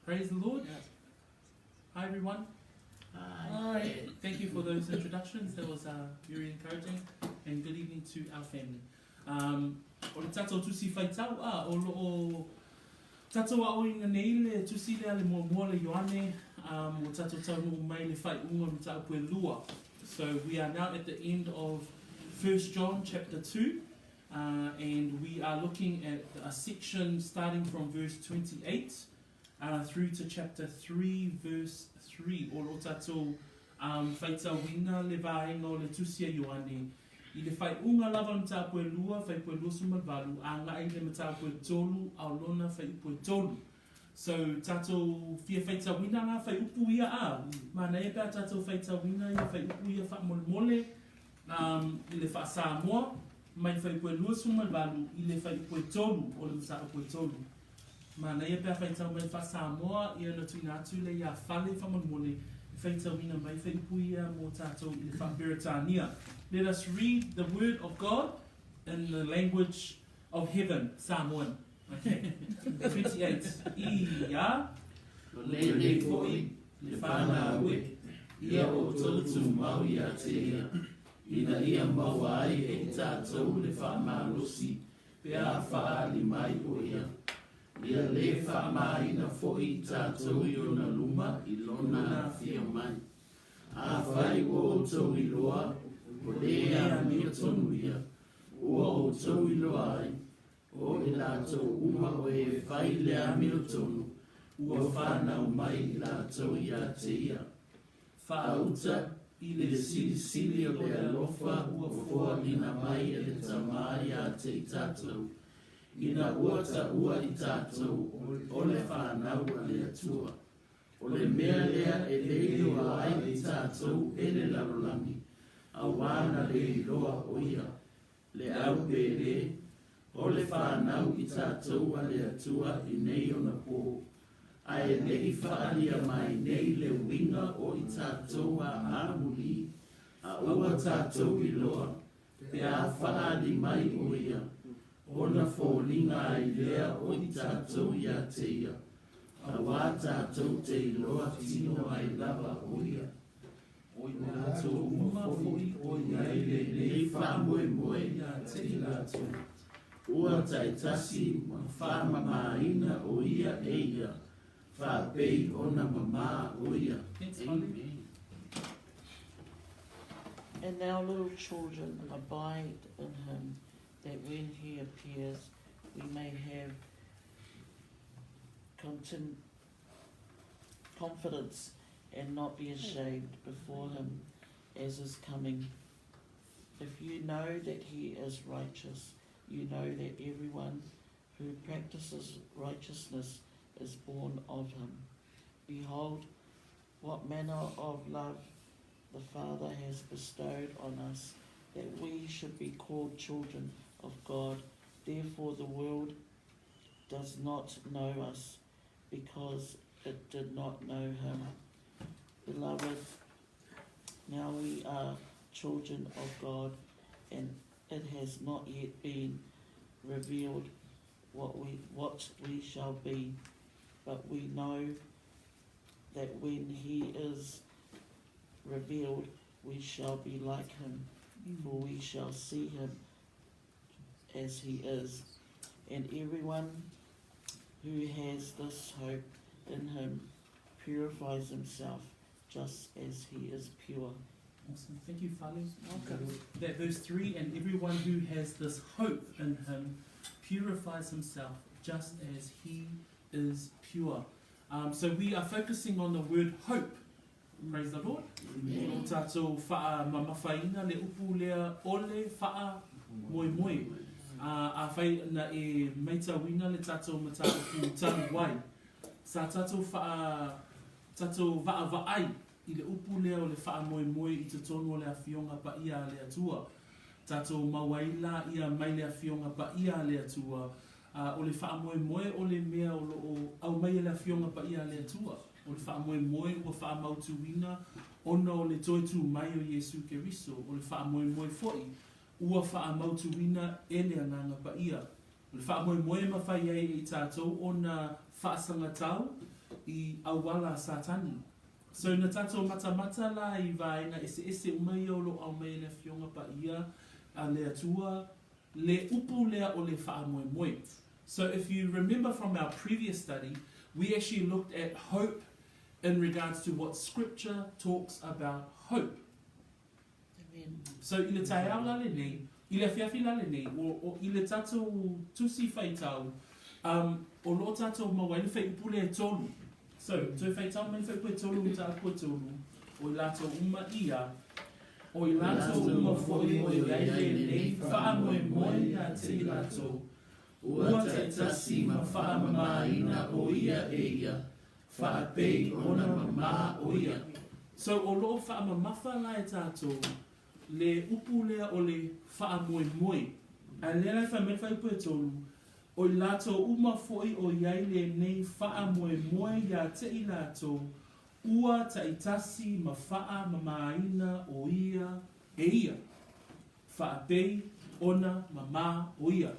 Praise the Lord. Hi everyone. Hi. Thank you for those introductions. That was very encouraging. And good evening to our family. O le tatou tusi whaitau o tatou a o inga nei le tusi lea le mua le Ioane o tatou tau no mai le whai unga no tau pue lua. So we are now at the end of 1 John chapter 2 and we are looking at a section starting from verse 28 through to chapter 3 verse 3. O lo tatou whaitau wina le vaenga o le tusi a Ioane. I le whai unga lava na tāpue lua, whai pue lua sumalvalu, a ngai le tāpue tolu, au lona whai pue tolu. So tātou fia whaita wina ngā whai upu ia a. Mana e pēr tātou whaita wina ia whai upu ia wha mole mole, i le wha Samoa, mai whai pue lua sumalvalu, i le whai pue tolu, o le tāpue tolu. Mana e pēr whaita mai wha Samoa, ia na tuina atu le ia whale wha mole mole, whaita wina mai whai upu ia mō tātou i le wha Beretania. Let us read the word of God in the language of heaven, Samoan. Okay. 28. Ia. Lele foi, le faamoemoe, ia o tolu mau ia te ia. Ina ia mawai e tātou le faamalosi, pea faali mai o ia. Ia le faamaina foi tātou i ona luma i lona na fia mai. A whai o tau i loa, o lea mea tonu ia, ua o tau i loa ai, o i lātou uma o e whai lea mea tonu, ua whanau mai i lātou ia te ia. Whauta i le sili o le alofa, ua whoa ina mai e le tamai a te i tātou. Ina ua ta ua i tātou, o le whanau a le atua. O le mea lea e leio a ai i tātou e le larolangi. Awana le iloa o ia, le au pere, o le whanau i tātou a le atua i nei o na pō. A e nei whaalia mai nei le winga o i tātou a amuli, a ua tātou i loa, pe a whaali mai o ia, o na fōlinga i lea o i tātou i a te ia. A wā tātou te iloa tino ai lava o ia. O i lātou umawhoi o i le faamoemoe ia te lātou. Ua taitasi ma whaamamaina o ia Aiga. Whapei o na mamā o ia. Amen. And now, little children, abide in him, that when he appears, we may have confidence and not be ashamed before him as is coming. If you know that he is righteous, you know that everyone who practices righteousness is born of him. Behold, what manner of love the Father has bestowed on us, that we should be called children of God. Therefore the world does not know us, because it did not know him. Beloved, now we are children of God, and it has not yet been revealed what we shall be, but we know that when he is revealed, we shall be like him, for we shall see him as he is. And everyone who has this hope in him purifies himself just as he is pure. Awesome. Thank you, Fale. That verse 3, and everyone who has this hope in him purifies himself just as he is pure. So we are focusing on the word hope. Praise the Lord. O tātou wha mamawhaina le upu lea ole wha moemoe. A whai na e meita wina le tātou matau tanu wai. Sa tātou wha vaai i le upu lea o le wha moemoe i te tonu o le awhionga pa ia le atua. Tātou mawaila ia mai le awhionga pa ia le atua. O le wha moemoe o le mea o au mai le awhionga pa ia le atua. O le faamoemoe ua faamautuina ona o le toetu mai o Iesu Keriso. O le faamoemoe fo'i ua faamautuina e le ananga pa ia. O le faamoemoe mawhai ai i tātou ona whaasangatau I awala satani. So na tātou mata la I vaenga ese umai o lo au mei na fionga pa ia a le atua le upu lea o le faamoemoe. So if you remember from our previous study, we actually looked at hope in regards to what scripture talks about hope. Amen. So i le tae au lale nei, i le fiafi lale nei, o i le tātou tusi whaitau, o lo tātou mawaini whai upule e tolu. So, tui whaitau mai whai koe tolu i tā koe tolu, o i lātou uma ia, o i lātou uma foi o i leile nei faamoemoe a te i lātou. Ua taitasi ma faamamāina o ia e ia, faapei ona mamā o ia. So, o loo faamamafa la e tātou, le upu lea o le faamoemoe. A lea lai whamea whai koe tolu, o i lātou uma foi o iai le nei faamoemoe ia te i lātou, ua taitasi ma faamamāina o ia e ia, faapei ona mamā o ia.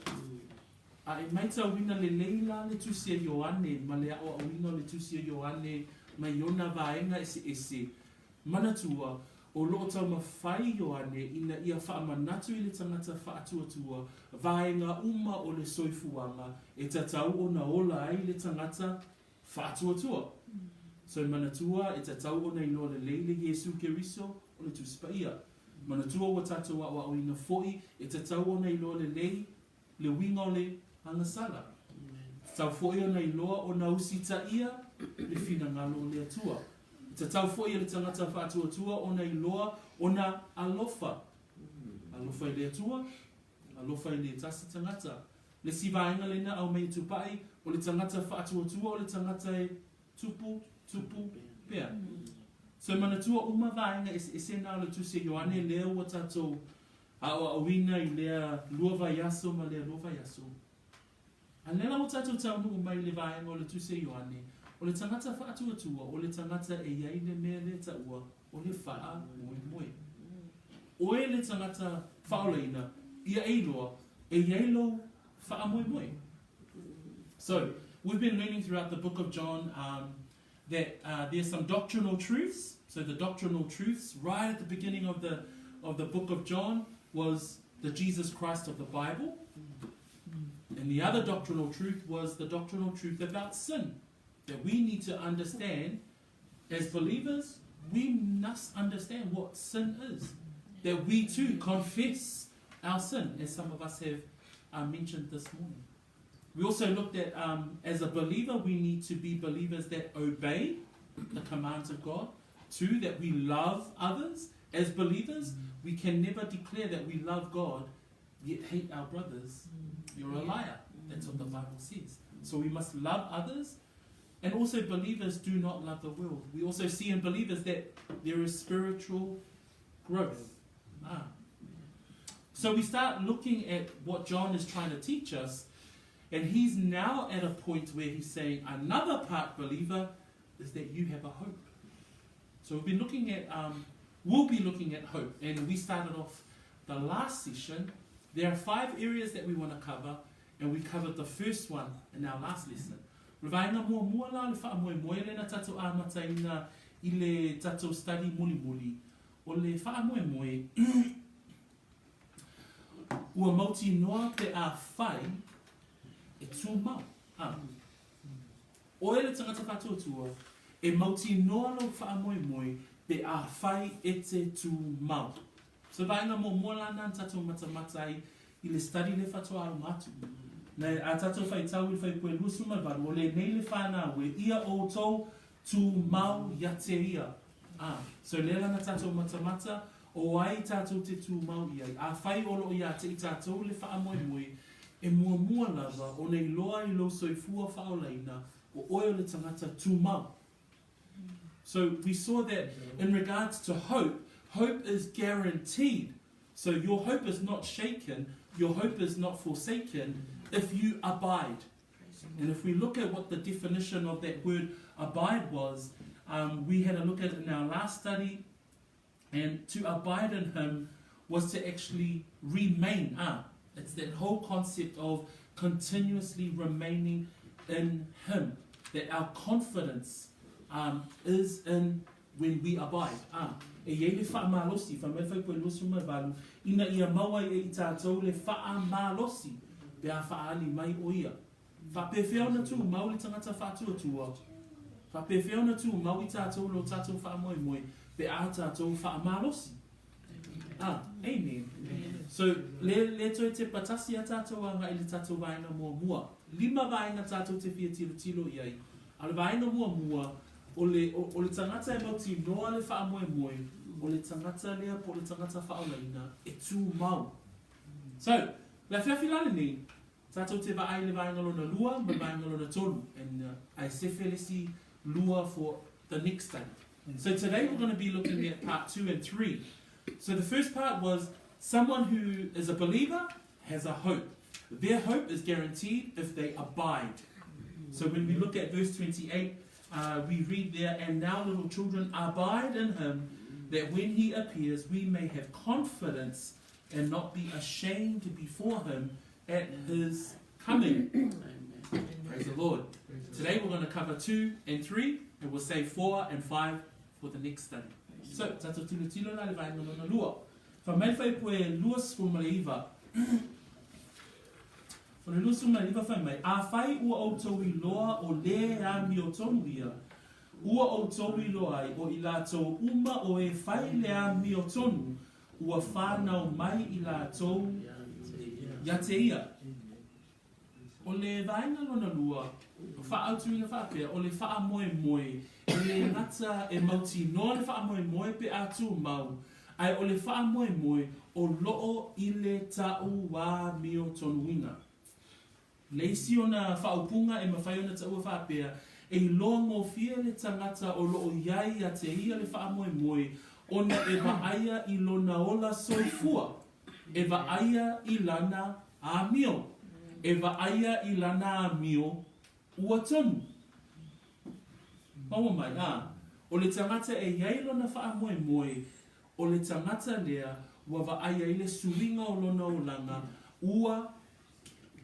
A e mai tau wina le leila le tusia Ioane, ma le ao awina le tusia Ioane, mai ona vaenga ese manatua, o loo tau mawhai Ioane, ina ia whaamanatu I le tangata whaatuatua, vaenga uma o le soifuanga, e tatau ona ola ai le tangata whaatuatua. So manatua, e tatau ona ilo le leile Jesu Keriso, o le tusipaia. Manatua wa tatou wa awina foi, e tatau ona ilo le lei, le winga o le angasala. Tau foi ona iloa o na usita ia, le fina ngalo le atua. Tau foi le tangata whaatuatua o na iloa o na alofa. Alofa I le atua, alofa I le tasi tangata. Le sivaenga le na au mei tupai, o le tangata whaatuatua o le tangata e tupu pea. So manatua uma vaenga ese nā le tusia Ioane lea ua tatou a awina I lea lua vaiaso ma lea lua vaiaso. A lela o tatou tau nuu mai le vaenga o le tusia Ioane, o le tangata whaatuatua, o le tangata e iai le mea le taua, o le faamoemoe. O e le tangata whaolaina, ia eiloa, e iai lo faamoemoe. So, we've been learning throughout the book of John that there's some doctrinal truths. So the doctrinal truths right at the beginning of the book of John was the Jesus Christ of the Bible. And the other doctrinal truth was the doctrinal truth about sin. That we need to understand, as believers, we must understand what sin is. That we too confess our sin, as some of us have mentioned this morning. We also looked at, as a believer, we need to be believers that obey the commands of God. Two, that we love others. As believers, we can never declare that we love God, yet hate our brothers. You're a liar. That's what the Bible says. So we must love others. And also believers do not love the world. We also see in believers that there is spiritual growth. So we start looking at what John is trying to teach us. And he's now at a point where he's saying another part, believer, is that you have a hope. So we've been looking at, we'll be looking at hope. And we started off the last session. There are 5 areas that we want to cover. And we covered the first one in our last lesson. Revaina mua la le faamoemoe le na tatou amataina I le tatou study muli. O le faamoemoe, ua mauti noa te a whai e tū mau. O ele tangata whātuatua, e mauti noa lo whaamoemoe te a whai e te tū mau. So vaenga mo moalana tatou matamatai I le study le whatua au matu. Nei a tatou whaitau I whai koe lusuma varu, o le nei le whānau e ia o tau tū mau ia te ia. So lela na tatou matamata, o ai tatou te tū mau ia. A whai olo ia te I tatou le whaamoemoe, e mua lava o nei loa I lo soifua whaolaina o oio le tangata tū mau. So we saw that in regards to hope, hope is guaranteed. So your hope is not shaken, your hope is not forsaken if you abide. And if we look at what the definition of that word abide was, we had a look at it in our last study, and to abide in him was to actually remain. It's that whole concept of continuously remaining in him. that our confidence is in when we abide. E iei le whaamalosi, whamewhai koe lusu mai walu, ina ia maua e i tātou le whaamalosi, pe a whaali mai o ia. Whapewheo na tū, mau le tangata whātua tua. Whapewheo na tū, mau i tātou lo tātou whaamoemoe, pe a tātou whaamalosi. Amen. So, le toi te patasi a tātou anga i le tātou vaenga mua mua. 5 vaenga tātou te whia tilo tilo iai. A le vaenga mua mua, o le tangata e mauti noa le whaamoemoe, o le tangata lea po le tangata whaolaina, e tū mau. So, la whiawhi lale ni, tātou te vaai le vaenga lona lua, ma vaenga lona tolu. And I sefelesi lua for the next day. So today we're going to be looking at part 2 and 3. So the first part was someone who is a believer has a hope. Their hope is guaranteed if they abide. So when we look at verse 28, we read there, and now little children abide in him, that when he appears we may have confidence and not be ashamed before him at his coming. Praise the Lord. Today we're going to cover 2 and 3, and we'll save 4 and 5 for the next study. So, tato tilo tilo la le vaenga lona lua. Whamai poe luas fu maleiva. O le luas fu maleiva whamai. A whai ua o tau I loa o le a mi o tonu ia. Ua o tau I loa ai o I lātou uma o e whai le a mi o tonu. Ua whanau mai I lātou ia te ia. O le vaenga lona lua, whaautuinga whapea, o le whaamoemoe, le ngata e mauti noa le whaamoemoe pe atu mau, ai o le whaamoemoe o loo I le tau wā mio tonuinga. Leisi ona whaupunga e mawhai ona tau whapea, e loa ngofia le tangata o loo iai a te ia le whaamoemoe, ona e waaia I lona ola soifua, e waaia I lana a mio. E waaia I lana mio ua tonu. Paua mai, o le tangata e iai lona whaamoemoe, o le tangata lea, ua waaia I le suringa o lona o langa, ua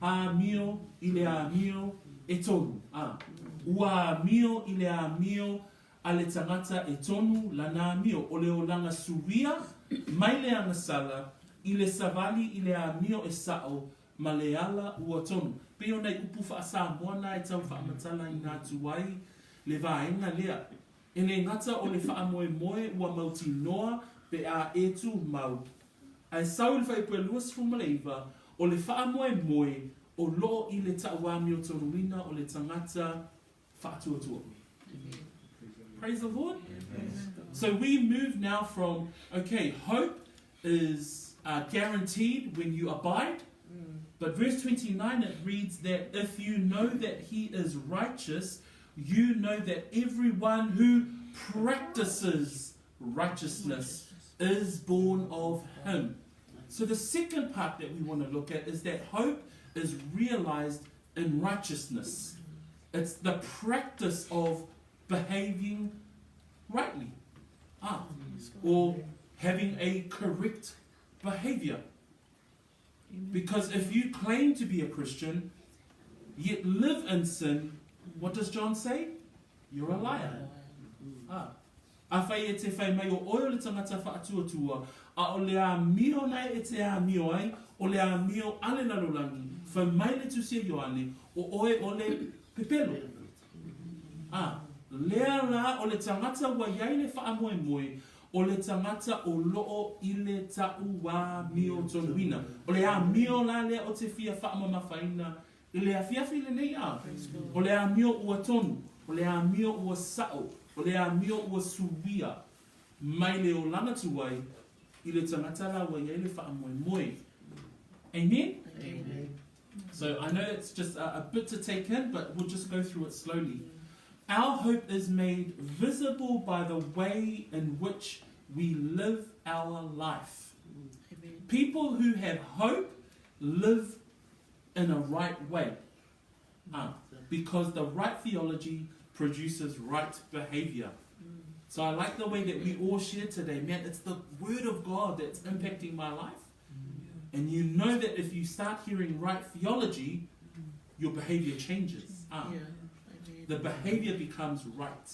a mio I le a mio e tonu. Ua a mio I le a mio a le tangata e tonu lana mio, o le o langa suria, mai le angasala, I le savali I le a mio e sao, ma le ala ua tonu. Peo nei upu wha Samoana e tau whaamatala I ngā tuai le vaenga lea. E le ngata o le whaamoemoe ua mauti noa pe a e tu mau. Ai sau le whaipoe luas fu maleiva o le whaamoemoe o loo I le tauami o tonuina o le tangata whaatuatua. Praise the Lord. So we move now from, okay, hope is guaranteed when you abide. But verse 29, it reads that if you know that he is righteous, you know that everyone who practices righteousness is born of him. So the second part that we want to look at is that hope is realized in righteousness. It's the practice of behaving rightly, or having a correct behavior. Because if you claim to be a Christian, yet live in sin, what does John say? You're a liar. A whai e te whai mai o oio le tangata whaatuatua, a o le a mio nei e te a mio ai, o le a mio ale lalulangi, whai mai le tusia Ioane, o oe o le pepelo. Lea la o le tangata wa iai le whaamoemoe, o le tangata o loo I le tau wā mio tonuina. O le a mio la lea o te fia whaamamawhaina, I le a fiafi le nei a. O le a mio ua tonu, o le a mio ua sao, o le a mio ua suwia, mai le o langa tuai, I le tangata la wa iai le whaamoemoe. Amen? Amen. So I know it's just a bit to take in, but we'll just go through it slowly. Our hope is made visible by the way in which we live our life. Amen. People who have hope live in a right way. Because the right theology produces right behavior. So I like the way that we all share today. Man, it's the word of God that's impacting my life. And you know that if you start hearing right theology, your behavior changes. the behavior becomes right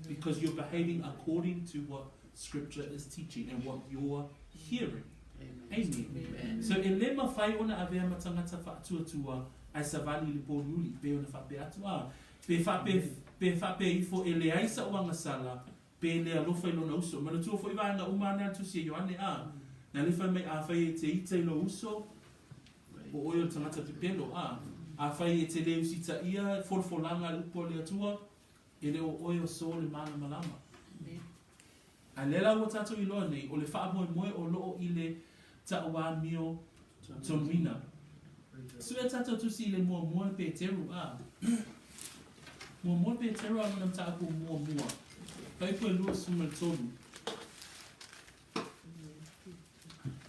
because you're behaving according to what Scripture is teaching and what you're hearing. Amen. So e le mawhai ona avea matangata whaatuatua ai savali li pōruli pe ona whape atua. Pe whape ifo e le aisa o angasala pe le alofa ilona uso. Mana tua fo iwa anga umane atu si Ioane a. Na le whai mai a whai e te ita ilo uso o oio tangata pipelo a. A whai e te le usita ia forfolanga upo le atua e le o oio so le mana malama. A lela o tato iloa nei o le faamoemoe o loo i le taua mio tonuina. Sue tato tusi le mua pe teru a. Mua pe teru a mana mta aku mua. Paipu e lua suma tonu.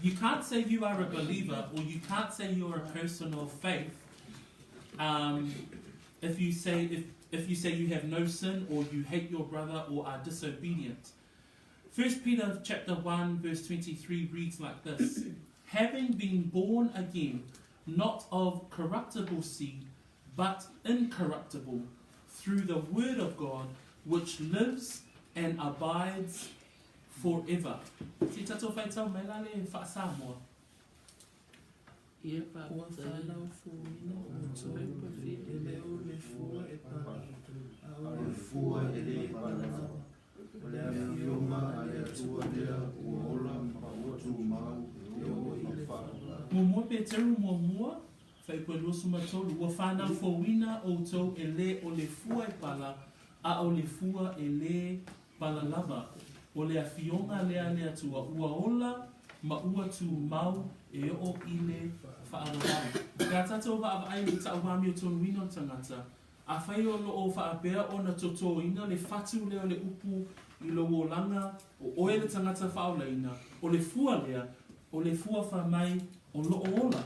You can't say you are a believer or you can't say you're a person of faith if you say you have no sin or you hate your brother or are disobedient. 1 Peter chapter 1 verse 23 reads like this: having been born again, not of corruptible seed, but incorruptible, through the word of God, which lives and abides forever. Si tato whai tau mai lale wha Samoa. Ia pa ua whanau fuina o tō e leo le fua e pana. A o le fua e le pana. O le awionga a le atua lea ua ola pa ua tū mau e o i le whanau. Mua pe teru mua, whai koe luosu matolu, ua whanau fuina o tō e le o le fua e pala, a o le fua e le pala lava. O le awionga lea le atua ua ola ma ua tū mau e o i le whaarau. Ka tatou wa ai o tau wami o tonu wino tangata. A whai o lo o whaapea o na toto ina le whatu leo le upu i lo o langa o oe le tangata whaolaina. O le fua lea, o le fua whamai o lo o ola.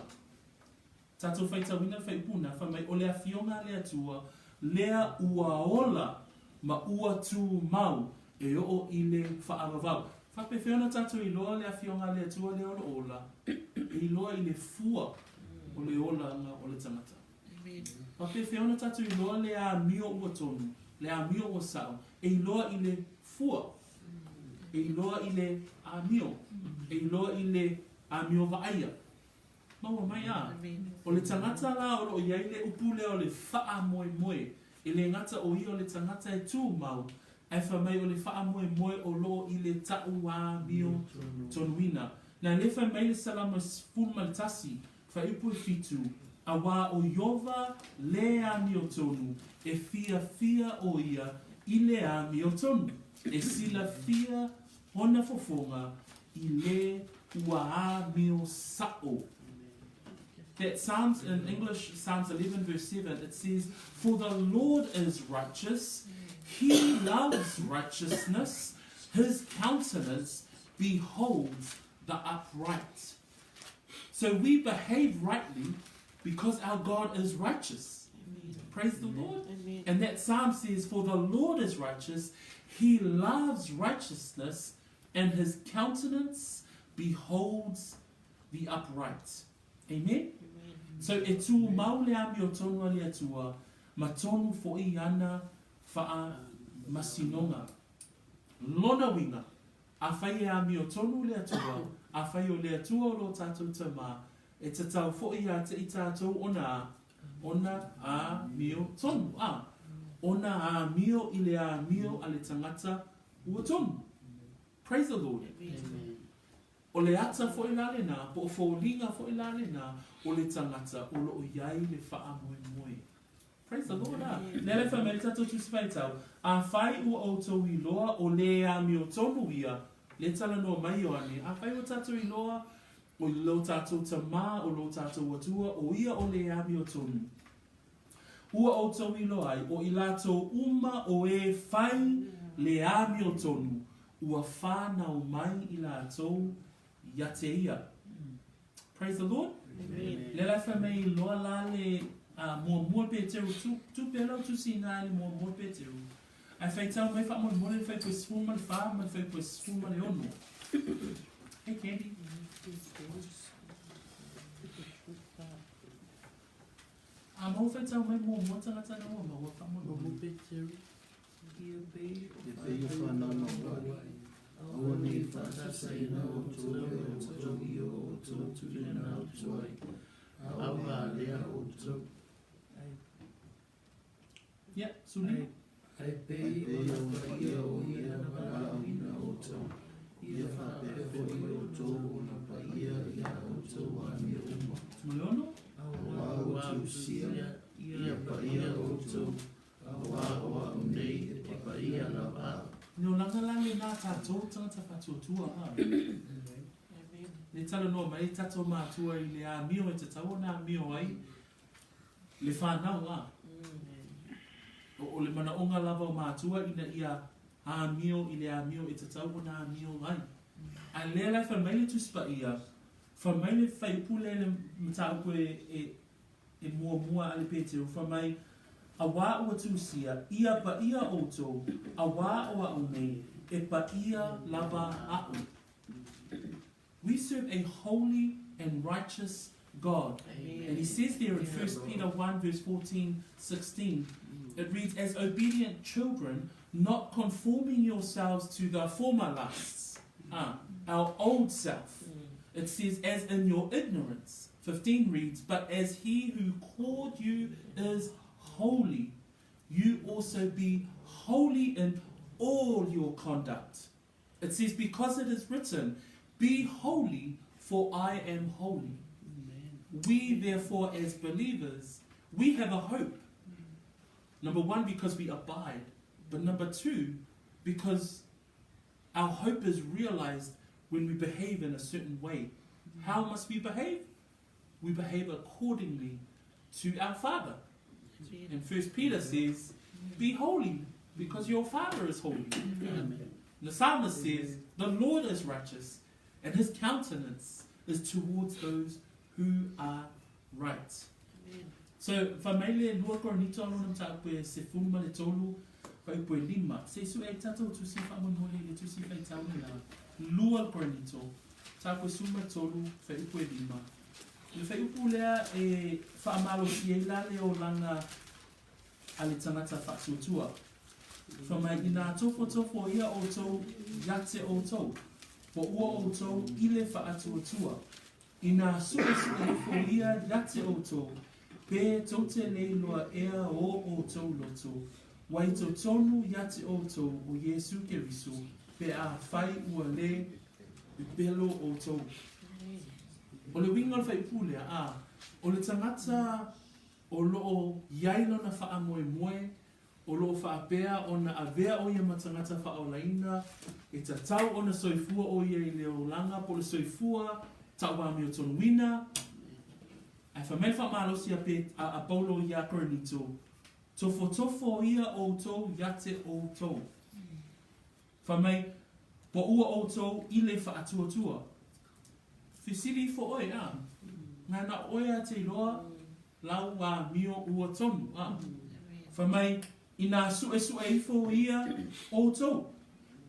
Tatou whai tau ina whai puna whamai o le awhionga lea tua lea ua ola ma ua tū mau e o i le whaaravau. Whape whiona tatou i loa le awhionga lea tua lea o lo ola. I loa i le fua o le ola nga o le tangata. Whape whiona tatou i loa le a mio ua tonu, le a mio ua sao. E i loa i le fua. E i loa i le a mio. E i loa i le a mio vaaia. Maua mai a. O le tangata la o lo iai le upu leo le faamoemoe. E le ngata o i o le tangata e tū mau. Ai whamai o le faamoemoe o lo i le tau a mio tonuina. Na le whamai le salama fulmaltasi, whaipu e fitu, a wā o Iova le a mio tonu, e fia o ia i le a mio tonu, e sila fia ona fofonga i le ua a mio sao. That Psalms in English, Psalms 11 verse 7, it says, "For the Lord is righteous, he loves righteousness, his countenance beholds the upright." So we behave rightly because our God is righteous. Amen. Praise the Lord. Amen. And that psalm says, "For the Lord is righteous, he loves righteousness, and his countenance beholds the upright." Amen. So e tū mau le ami o tonu ali atua, ma tonu fo I ana wha masinonga. Lona winga, a whai e ami o tonu le atua, a whai o le atua o lo tātou tama, e te tau fo I a te I tātou ona a mio tonu. Ona a mio I le a mio a le tangata ua tonu. Praise the Lord. Amen. O le ata fo I lale nā, po o fo linga fo I lale nā, o le tangata o lo o iai le faamoemoe. Praise the Lord. Nele wha mele tatou tusi whai tau. A whai ua o tau I loa o le a mi o tonu ia, le tala noa mai Ioane. A whai o tatou I loa o lo tatou tamā, o lo tatou atua, o ia o le a mi o tonu. Ua o tau I loa ai, o I latou uma o e whai le a mi o tonu, ua whānau mai I latou ia te ia. Praise the Lord. Amen. Le lai whamei loa la le mua pe teru, tu pe lau tu si nā le mua pe teru. Ai whai tau mai wha mua le whai koe spuma le wha, mai whai koe spuma le ono. Hey Candy. mau whai tau mai mō mua tangata na ua maua faamoemoe. Te whai whanana wai. Aua nei whaasasaina o tō e o tō i o tō tūrena o tuai. Aua lea o tō. Yeah, Suli. Ai pei o whaia o ia whaauina o tō. Ia whapepe o tō o na whaia ia o tō ani o uma. Tumaliono. Aua o tū sia, ia whaia o tō. Aua o au nei e te whaia na wā. Neo langalange nā tātou tangata whatuatua ha. Ne tala noa mai tātou mātua i le āmio e te tau nā āmio ai. Le whānau ha. O le mana onga lava o mātua ina ia āmio i le āmio e te tau nā āmio ai. A lea lai whamaile tuspa ia. Whamaile whaipule le mataupo e mua ale pēteo. Whamai a wā ua tūsia, ia pa ia o tō, a wā o au nei, e pa ia lava au. We serve a holy and righteous God. Amen. And he says there in 1 Peter 1 verse 14, 16, it reads, as obedient children, not conforming yourselves to the former lusts, our old self. It says, as in your ignorance. 15 reads, but as he who called you is holy, you also be holy in all your conduct. It says, because it is written, be holy, for I am holy. We, therefore, as believers, we have a hope. Number one, because we abide. But number two, because our hope is realized when we behave in a certain way. How must we behave? We behave accordingly to our Father. And 1 Peter says, be holy, because your Father is holy. The psalmist says, the Lord is righteous, and his countenance is towards those who are right. So, whamaile lua koronito alona tāpue se fulma le tolu, whaipue lima. Se su e tatou tu si faamoemoe le tu si whai taune la. Lua koronito, tāpue suma tolu, whaipue lima. Le whaiupu lea e whaamalo si e la leo langa ale tangata whaatuatua. Whamai i nā tofo ia o tau, yate o tau. Po ua o tau, ile whaatuatua. I nā sua ia yate o tau. Pē taute leiloa ea o tau loto. Wai tau tonu yate o tau o Yesu Keriso. Pē a whai ua le belo o tau. O le winga le whaipulea a, o le tangata o loo yailo na faamoemoe, o loo whaapea o na avea o ia matangata whaolaina, e ta tau o na soifua o ia i leo langa, po le soifua, tau wami o tonuina, ai whamei whamalosi a paulo ia koronito, tofo ia o tau, yate o tau. Whamei, po ua o tau, ile whaatuatua. Fisiri fo oi a. Ngā na oi a te loa, lau wa mio ua tonu a. Whamai, i nā sue ifo ia o tau.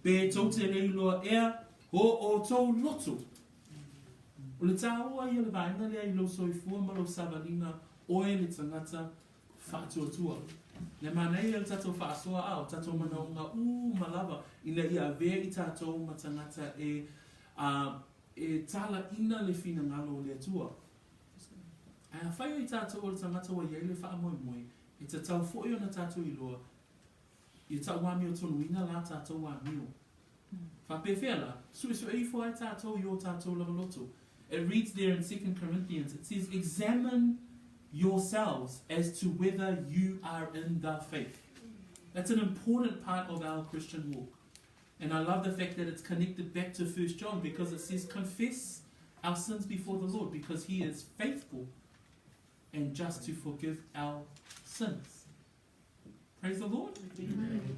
Pē tau te reiloa ea, o tau loto. O le tā ua ia le vaina lea i lo soifua ma lo savalina oe le tangata whaatuatua. Le manei le tatou whaasoa au, tatou manaunga malawa, ina ia avea i tatou matangata e tala ina le fina ngalo le atua. A whai i tātou o le tangata wa iei le faamoemoe, e ta tau fōi o na tātou i loa, i tau wami o tonu ina la tātou wa mio. Whapewhela, sue i fōi tātou i o tātou lavaloto. It reads there in 2 Corinthians, it says, examine yourselves as to whether you are in the faith. That's an important part of our Christian walk. And I love the fact that it's connected back to 1 John because it says, confess our sins before the Lord because he is faithful and just to forgive our sins. Praise the Lord. Amen.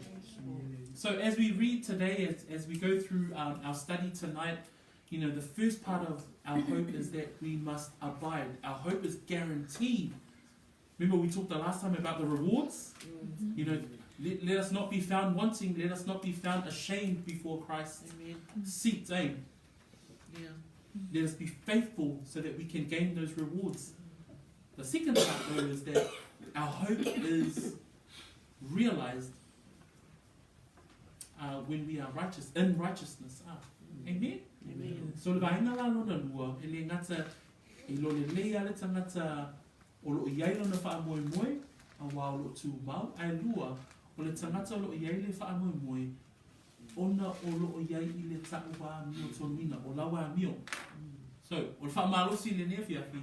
So as we read today, as we go through our study tonight, you know, the first part of our hope is that we must abide. Our hope is guaranteed. Remember we talked the last time about the rewards? You know, let us not be found wanting. Let us not be found ashamed before Christ's seat. Let us be faithful so that we can gain those rewards. The second part though is that our hope is realized when we are righteous, in righteousness. Amen? Amen. So le vaenga la lona lua, e le ngata, e lo le lea le tangata o lo iai lona faamoemoe, a wā o lo tū mau, ai lua, o le tangata o lo iai le faamoemoe, ona o lo iai I le tau wā mio tonina, o la wā mio. So, o le whaamalosi le nea fiafi,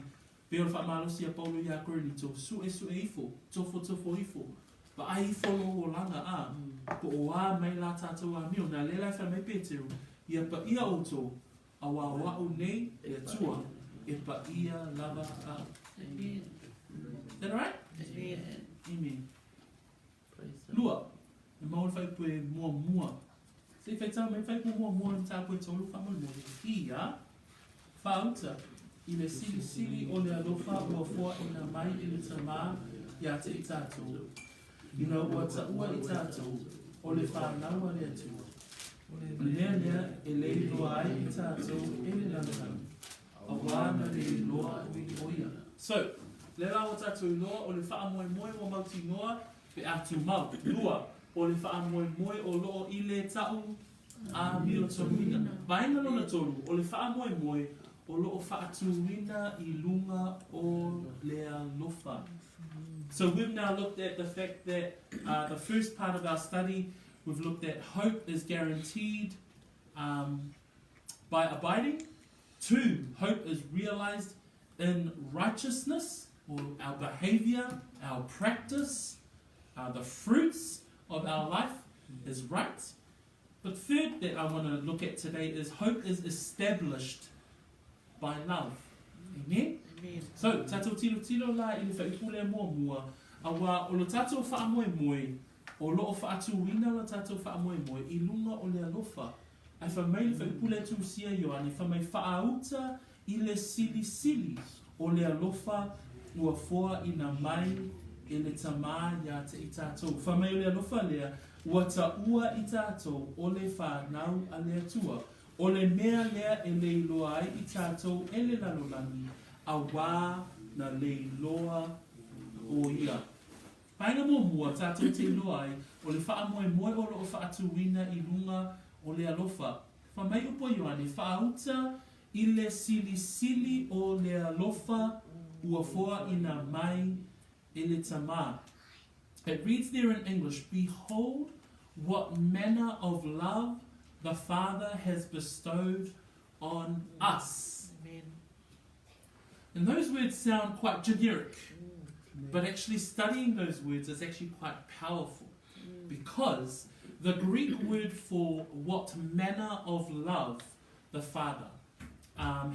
pe o le whaamalosi a Paulo ia Korinito, su e ifo, tofo ifo, pa ai ifo lo o langa po o wā mai la tātou a mio, na le lai wha mai Peteru, ia pa ia oto, a wā wau nei, e tua, e pa ia lava a. Amen. Is that right? Amen. Amen. Praise the Lua, e maua whai pue mua. Se whai tau mai whai pue mua ni tā pue tolu whamoemoe. Ia, whauta, I le sili o le alofa ua fua ina mai I le tamā ia te I tātou. Ina ua taua I tātou, o le whānaua le atu. Lea e le loa ai I tātou e le langan. A wāna le loa o ia. So, le la o tātou loa o le whaamoemoe o mauti noa pe atu mau. Lua, o le whaamoemoe o loo I le tau a mio tonina. Vaenga lona tolu, o le whaamoemoe o loo whaatuina I lunga o lea lofa. So we've now looked at the fact that the first part of our study, we've looked at hope is guaranteed by abiding. 2, hope is realized in righteousness, or our behavior, our practice, the fruits of our life is right. But third that I want to look at today is hope is established by love. Amen? Amen. So, tātou tilo la I le whaipule mua, a wā o lo tātou whaamoemoe, o loo whaatuina lo tātou whaamoemoe, I lunga o le alofa. Ai whamai le whaipule tūsia Ioane, whamai whaauta I le sili o le alofa ua foa ina mai e le tamā ia te I tātou. Whamai o le alofa lea, ua taua I tātou o le whanau a le atua. O le mea lea e le iloa ai I tātou e le lalolani, a wā na le iloa o ia. Painga mua tātou te iloa ai, o le whaamoemoe o loo whaatuina I lunga o le alofa. Whamai upo Ioane, whaauta I le sili o le alofa ua foa ina mai e le tamā. It reads there in English, behold what manner of love the Father has bestowed on us. Amen. And those words sound quite generic, but actually studying those words is actually quite powerful, because the Greek word for what manner of love the Father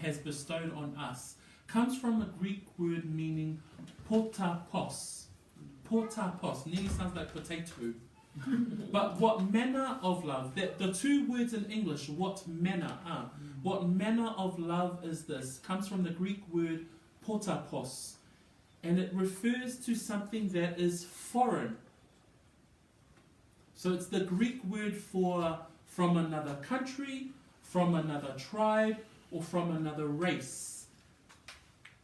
has bestowed on us comes from a Greek word meaning potapos. Potapos nearly sounds like potato. But what manner of love, the two words in English, what manner of love is this, comes from the Greek word potapos, and it refers to something that is foreign. So it's the Greek word for from another country, from another tribe, or from another race.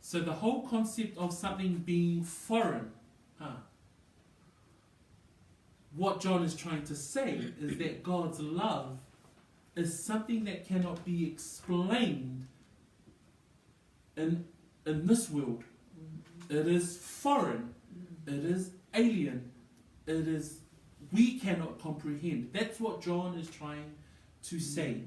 So the whole concept of something being foreign. What John is trying to say is that God's love is something that cannot be explained in this world. It is foreign. It is alien. We cannot comprehend. That's what John is trying to say.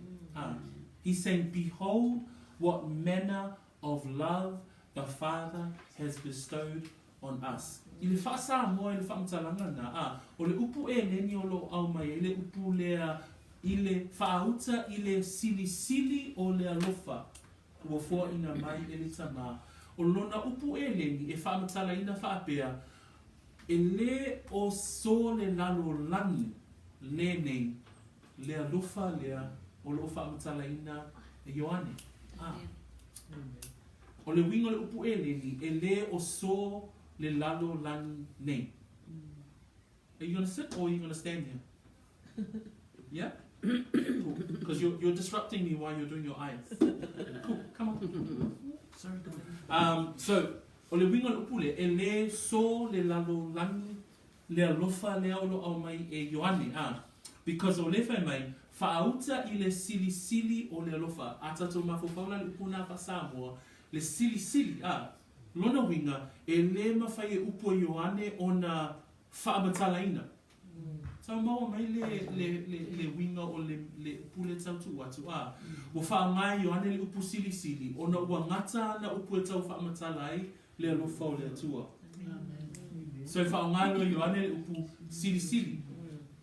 He's saying, behold what manner of love the Father has bestowed on us. I le whaasa moa I le whaamtalanga na o le upu e neni o lo au mai, I le upu lea, I le whaauta, I le sili o le alofa, ua fua ina mai e le tamā. O lona upu e neni e whaamatala ina whaapea, e le o so le lalo langi, le nei, le alofa lea, o lo whaamatala ina e Ioane. O le wingo le upu e neni, e le o so le lalo lang nei. Are you going to sit or are you going to stand here? Yeah? Cool. Because you're disrupting me while you're doing your eyes. Cool, come on. Sorry, darling. So, o le winga le upule, e le so le lalo langi, le alofa le olo au mai e Ioane, because o le fai mai, whaauta I le sili sili o le alofa, a tato mafofaula le upuna pa Samoa, le sili sili, lona winga, e le mawhai e upo Ioane o na whaamatalaina. Tau maua mai le winga o le upule tau tu watu, o whaangai Ioane le upu sili sili, o na ua ngata na upu e tau whaamatalai, le alofa o le atua. So whaangai lo Ioane le upu sili sili,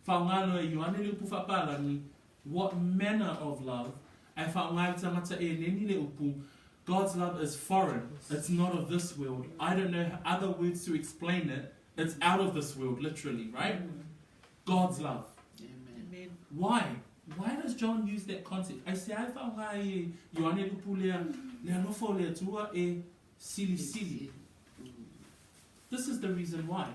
whaangai lo Ioane le upu whapalani, what manner of love, e whaangai tangata e neni le upu, God's love is foreign, it's not of this world. I don't know other words to explain it, it's out of this world, literally, right? God's love. Amen. Why? Why does John use that concept? I say, I whaangai Ioane le upu le alofa o le atua e sili sili. This is the reason why.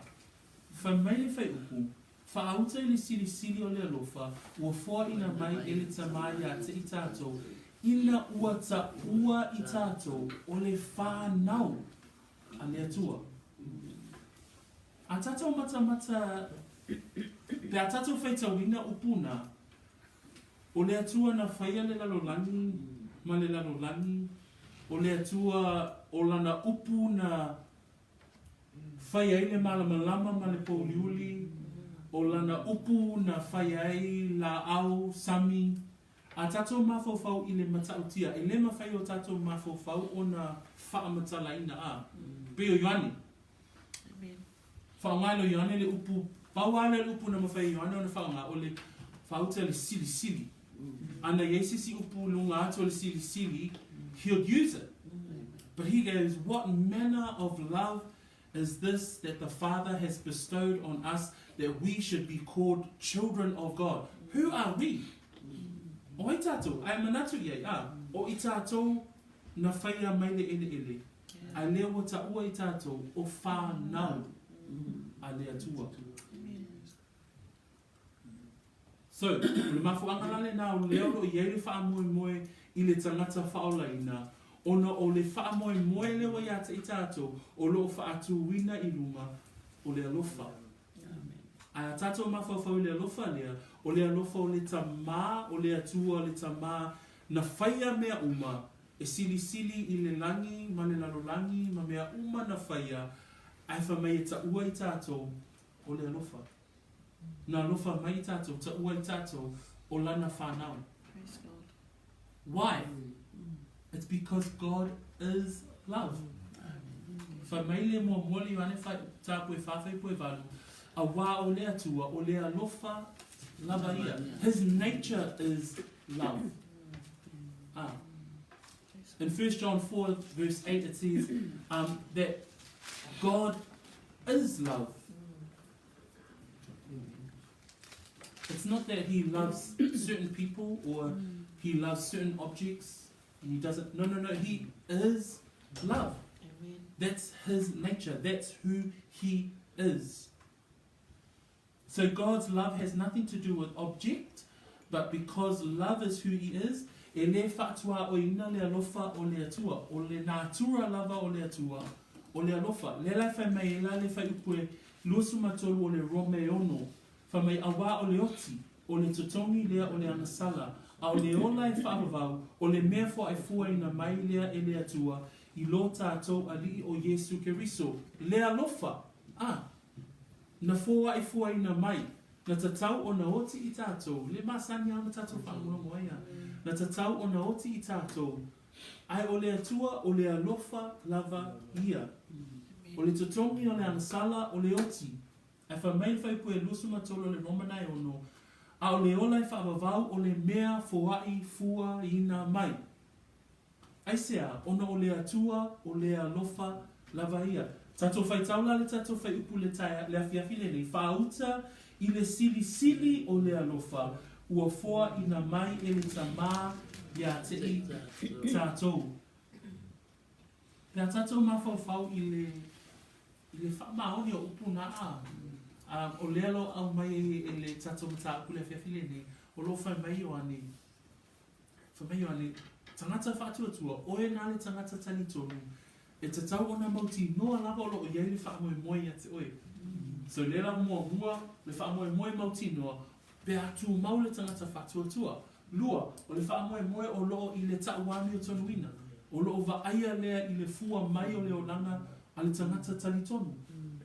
Whamaile whai upu, whaauta I le sili sili o le alofa, ua fua ina mai e le tamaya te I tātou, ina ua ta ua I tātou o le whānau a le atua. A tātou mata, pe a tātou whaita wina upuna, o le atua na whaia le lalolangi, ma le lalolangi, o le atua o lana upu na whai ai le malamalama ma le pouliuli, o lana upu na whai ai la au sami, a tātou mawhauwhau I le matautia, e le mawhai o tātou mawhauwhau o na whaamatalaina Peo Ioane. Whaongailo Ioane le upu, pauale le upu na mawhai Ioane o na whaonga o le whauta le sili sili. Ana Yesus I upu lunga ato le sili sili, he'll use it. But he goes, what manner of love is this that the Father has bestowed on us that we should be called children of God? Who are we? O I tātou, ai manatu iai, o I tātou na whaia mai le ele ele. Ai leo o ta ua I tātou o whānau a le atua. So, le mafuangalale nā o leo lo I ele faamoemoe I le tangata whaolaina, ona o le faamoemoe lewa ia te I tātou, o lo faatuwina I luma o le alofa. Ai a tātou mawhauwhau le alofa lea, o le alofa o le tamā, o le atua o le tamā, na whaia mea uma, e sili sili I le langi, ma le lalolangi, ma mea uma na whaia, ai whamai e ta ua I tātou o le alofa. Na alofa mai I tātou, ta ua I tātou o lana whanau. Praise God. Why? It's because God is love. Whamai le mua moli wane whai tāpue whawhai pue walu, a wā o le atua, o le alofa lava ia. His nature is love. In 1 John 4 verse 8 it says that God is love. It's not that he loves certain people or he loves certain objects and he doesn't. No, he is love. Amen. That's his nature. That's who he is. So God's love has nothing to do with object, but because love is who he is, e le whaatua o ina le alofa o le atua, o le nātura lava o le atua, o le alofa. Le lai whai mai e la le whai upue luasu matolu o le Romeono, whai mai awa o le oti, o le totongi lea o le anasala, a o le ola e whaavavau, o le mea fo ai fua ina mai lea e le atua, I lo tātou ali o Yesu Keriso. Le alofa, na fua ai fua ina mai, na tatau o na oti I tātou, le masani au na tātou faamoemoe ia, na tatau o na oti I tātou, ai o le atua o le alofa lava ia, o le totongi o le anasala o le oti, ai whamai whai pue lusu matolo le romanai ono, a o le ola I whaavavau o le mea foai fua ina mai. Ai sea, ona o le atua o le alofa lava ia. Tato whai taula le tato whai upu le taia, le awhiawhi le nei, whaauta I le sili sili o le alofa, ua foa ina mai e le tamā ia te I tātou. Pea tātou mawhauwhau I le whamaoni o upu na o lelo au mai e le tātou mata upu le awhiawhi le nei, o lo whai mai o ane. Whai mai o ane, tangata whātuatua, oe nā le tangata talitonu, e te tau ona mauti noa lava o loo iei le faamoemoe ia te oe. So le la mua le faamoemoe mauti noa, pe atu mau le tangata fatuatua. Lua, o le faamoemoe o loo i le tauami o tonuina. O loo vaaia lea i le fua mai o le olanga a le tangata talitonu.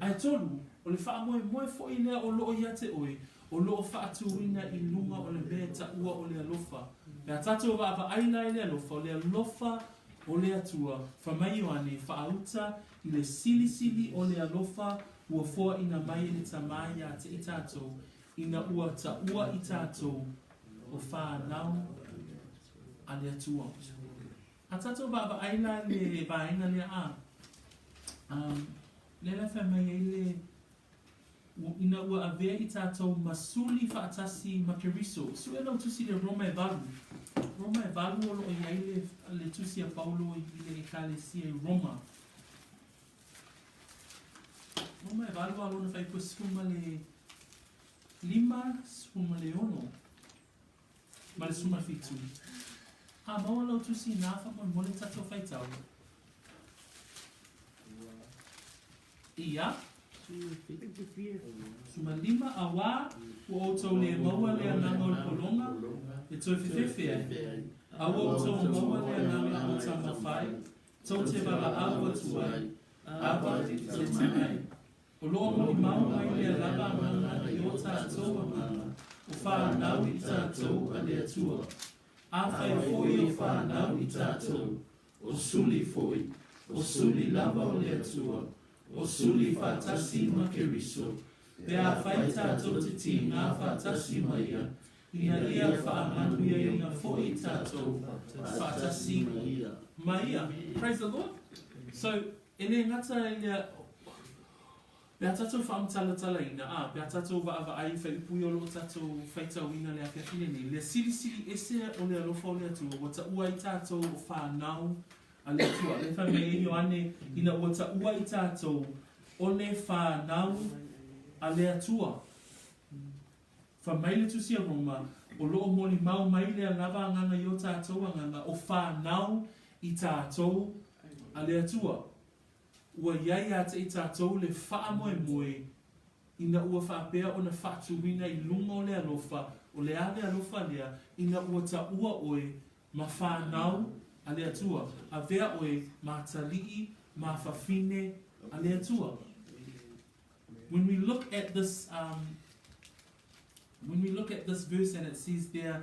Ai tonu, o le faamoemoe fo i lea o loo ia te oe, o loo faatuina i lunga o le mea taua o le alofa. Pea tatou vaaina i le alofa, o le alofa o le atua, whamai Ioane, whaauta i le sili o le alofa, ua foa ina mai ni tamai a te i tātou, ina ua ta ua i tātou, o whanau a le atua. A tātou vaaina le vaina le a. Le la whamai e le, ina ua avea i tātou masuli whaatasi makeriso. Su e lau tusi le Roma e valu. Roma e valu o loo iai le tusi a Paulo i le ekalesia i Roma. Roma e valu alona whai kua sifuma le 5, sifuma le 6. Ma le suma fitu. A maua lau tusi nā whamoe le tātou whai tau. Ia. Suma 5 a wā, ua outou le maua le ananga o le polonga, e toi whiwhiwhi. A ua outou maua le ananga o tama whai, tau te wala awa tuai, awa te tamai. O loa moni mau mai le alaba ananga i o tātou ananga, o whanau i tātou a le atua. A whai foi o whanau i tātou, o suli foi, o suli lava o le atua. O suli whatasi makeriso, pea whai tātou te ti ngā whatasi maia, ina ia whaamanu ia ina fo i tātou whatasi maia. Praise the Lord. So, ene ngata ia, pea tātou whaamtalatala ina, pea tātou waava ai whai upui o lo tātou whaitau ina le ake hineni. Le siri ese o le alofa o le atua, wata ua i tātou o whanau, a le atua, le whamei e Ioane ina ua ta ua i tātou o le whanau a le atua. Whamei le tusi a Roma, o loo moli mau mai le lava anganga i o tātou anganga, o whanau i tātou a le atua. Ua iai ata i tātou le faamoemoe, ina ua whaapea o na whaatuwina i lunga o le alofa, o le ale alofa lea, ina ua ta ua oe ma whanau a le atua, a vea oe ma talii, ma whawhine a le atua. When we look at this, verse and it says there,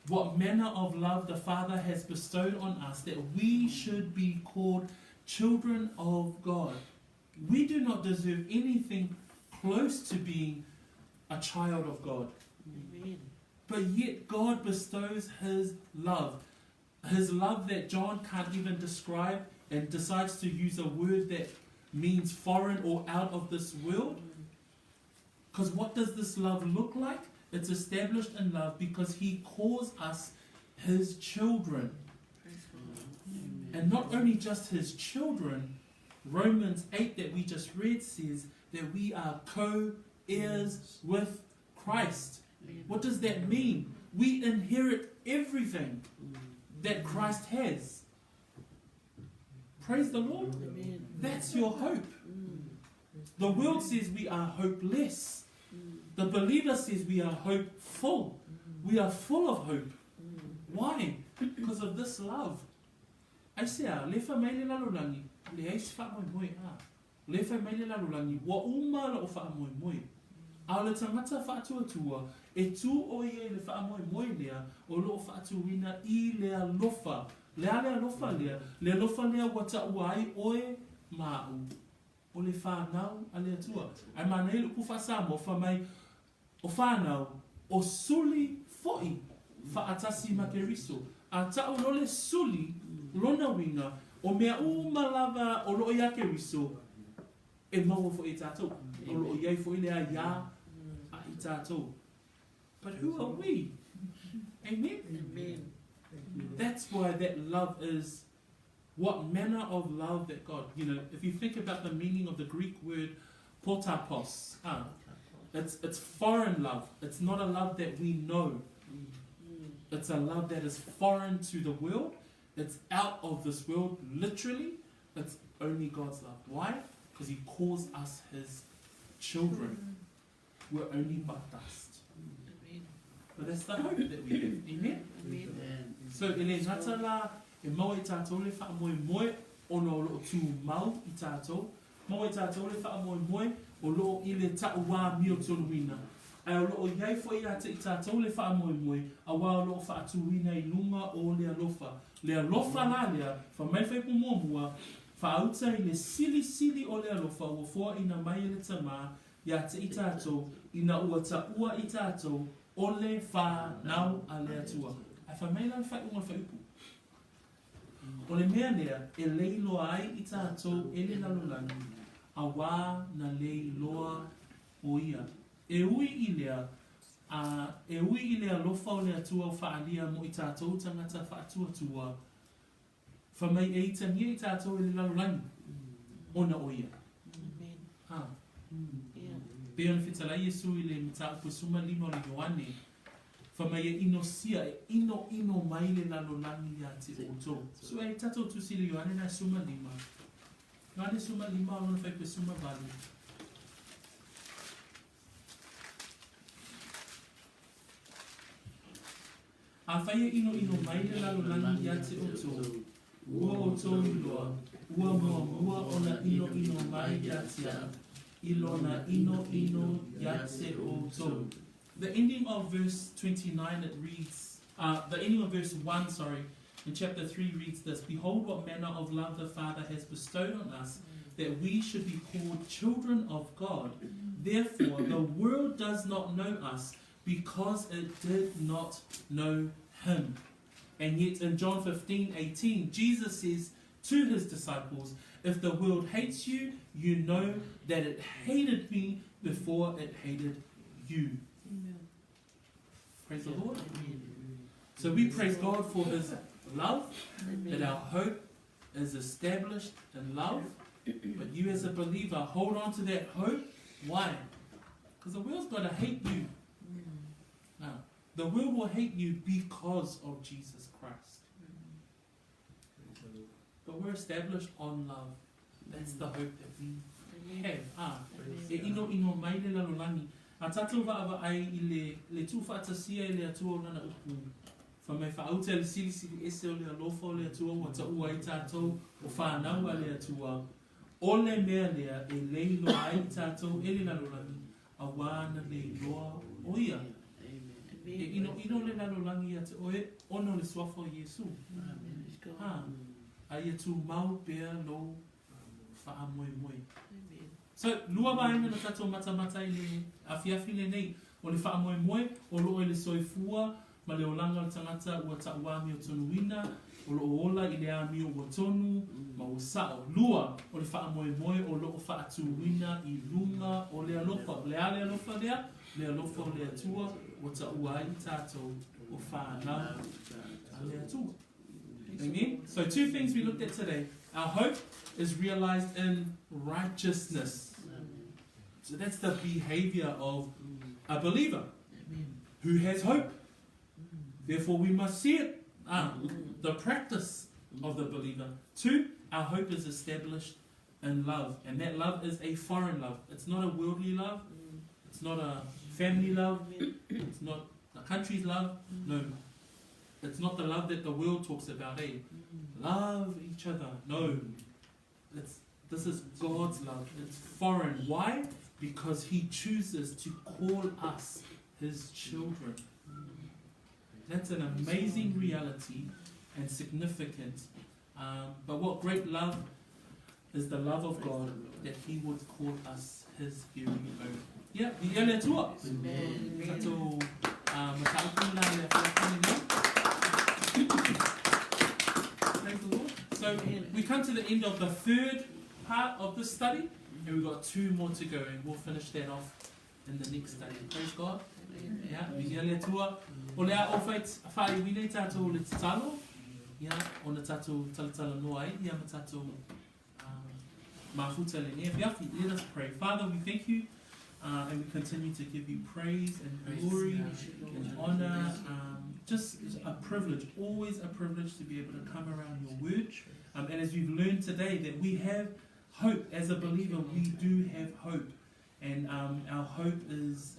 what manner of love the Father has bestowed on us, that we should be called children of God. We do not deserve anything close to being a child of God. Amen. But yet God bestows His love that John can't even describe, and decides to use a word that means foreign or out of this world. Because what does this love look like? It's established in love because He calls us His children. And not only just His children, Romans 8 that we just read says that we are co-heirs with Christ. What does that mean? We inherit everything that Christ has. Praise the Lord. Amen. That's your hope. The world says we are hopeless. The believer says we are hopeful. We are full of hope. Why? Because of this love. I say, le whamei le lalulangi, le eis whaamoemoe a. Le whamei le lalulangi, wa umala o whaamoemoe. A le tangata whaatuatua, e tū o ie le whaamoemoe lea, o loo whaatuwina I le alofa. Le alofa lea, le alofa lea wata uai oe mau. O le whanau a le atua. Ai manei le kufa Samoa whamai o whanau o suli foi whaatasi makeriso. A tau no le suli lona winga o mea umalava o loo ia keriso e maua fo I tātou. O loo iai fo I lea ia a I tātou. But who are we? Amen? Amen. That's why that love is what manner of love that God, if you think about the meaning of the Greek word potapos, it's foreign love. It's not a love that we know. It's a love that is foreign to the world. It's out of this world, literally. It's only God's love. Why? Because he calls us his children. We're only but dust. But that's the hope that we have. Amen? So, ele ngata la, e mau I tātou le faamoemoe, ono lo tū mau I tātou. Mau I tātou le faamoemoe, o lo I le tau wā mio tonuina. Ai o lo iai fo I ate I tātou le faamoemoe, a wā o lo faatuina I lunga o le alofa. Le alofa la lea, fa mai fai pumuamua, fa auta I le sili o le alofa, ua fua ina mai le tamā, ia te I tātou, ina ua ta ua I tātou, o le whānau a le atua. Ai fa mai la fai unga fai upu. O le mea lea, e leiloa ai I tātou e le lalolani, a wā na leiloa o ia. E ui I lea, e ui I lea lofa o le atua o whaalia mo I tātou tangata whaatua. Fa mai e itangia I tātou e le lalolani, ona o ia. Pea na whitala Iesu I le mta upo suma lima o le Ioane. Fa mai e ino sia, e ino mai le lalolani ia te oto. So e tatou tusi le Ioane na suma lima. Ioane suma lima o na whai pe suma vale. A whai e ino mai le lalolani ia te oto. Ua oto iloa, ua mua ona ino mai ia te a. Ilona ino yatse oto. The ending of verse 29 it reads, the ending of verse 1, in chapter 3 reads this: Behold what manner of love the Father has bestowed on us, that we should be called children of God. Therefore the world does not know us, because it did not know him. And yet in John 15:18, Jesus says to his disciples, if the world hates you, you know that it hated me before it hated you. Amen. Praise the Lord. So we praise God for his love, that our hope is established in love. But you as a believer, hold on to that hope. Why? Because the world's going to hate you. Now, the world will hate you because of Jesus Christ. But we're established on love. That's the hope that we have. E ino mai le lalolani. A tātou wa ai I le tūwhaatasia I le atua o nana upu. Wha mai whaauta le sili ese o le alofa o le atua, wa ta ua I tātou o whanau a le atua. O le mea lea e leilo ai I tātou e le lalolani, a wāna leiloa o ia. E ino le lalolani a te oe, ono le swafa o Iesu. Ai atu mau pea lo faamoemoe. So, lua waena na tatou mata I le afiafi le nei, o le faamoemoe, o loo I le soifua, ma le olanga le tangata ua tauami o tonuina, o loo ola I le ami o watonu, ma o sao. Lua, o le faamoemoe, o loo faatuina I lunga o le alofa. Le ale alofa lea, le alofa o le atua, o taua I tatou, o whanau a le atua. Amen. So 2 things we looked at today. Our hope is realized in righteousness. So that's the behavior of a believer who has hope. Therefore we must see it. The practice of the believer. 2, our hope is established in love. And that love is a foreign love. It's not a worldly love. It's not a family love. It's not a country's love. No. It's not the love that the world talks about, eh? Love each other. No. This is God's love. It's foreign. Why? Because he chooses to call us his children. That's an amazing reality and significant. But what great love is the love of God, that he would call us his very own. Yeah, the earlier tour. Praise the Lord. So we come to the end of the 3rd part of this study, and we've got 2 more to go, and we'll finish that off in the next study. Praise God. Yeah, we le tua. O le a ofait whai wine tātou le tatalo. Yeah, o na tātou talatala noa ia ma tātou mafuta le nea whiawhi. Let us pray. Father, we thank you, and we continue to give you praise and glory and honor just a privilege, always a privilege to be able to come around your word. And as we've learned today, that we have hope. As a believer, we do have hope. And our hope is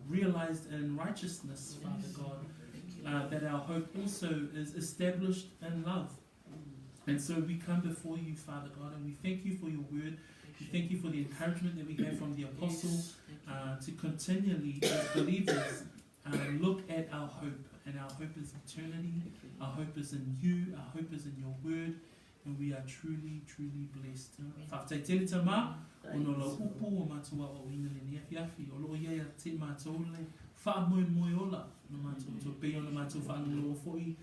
realized in righteousness, Father God. That our hope also is established in love. And so we come before you, Father God, and we thank you for your word. We thank you for the encouragement that we have from the apostle to continually, as believers, look at our hope. And our hope is eternity. Our hope is in you. Our hope is in your word. And we are truly, truly blessed. Whakataitele te mā, ono la upu o mātua o ina le niafiafi, o loo iea te mātou le faamoemoe ola, no mātou to pei ono mātou whaanolo fo'i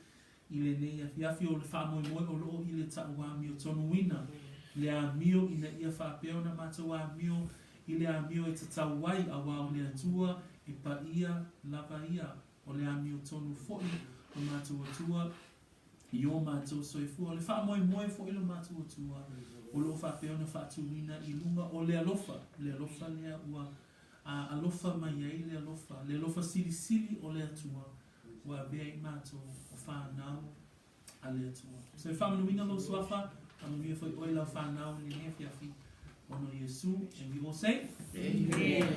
i le niafiafi o le faamoemoe o loo i le taua mio tonu wina, le a mio ina ia whaapeo na mātou a mio, i le a mio e te tauai a wao le atua, e pa ia, lava ia, o le a mio tonu fo'i, o mātou atua, i o mātou soifua, o le whaamoemoe fo'i lo mātou atua, o lo whapeo na whaatuina i lunga o le alofa lea ua alofa mai ai le alofa sili sili o le atua ua bea i mātou o whanau a le atua. So whamanuina lo suafa, amamia foi oi lau whanau le nea fiafi ono Yesu, and we all say, Amen.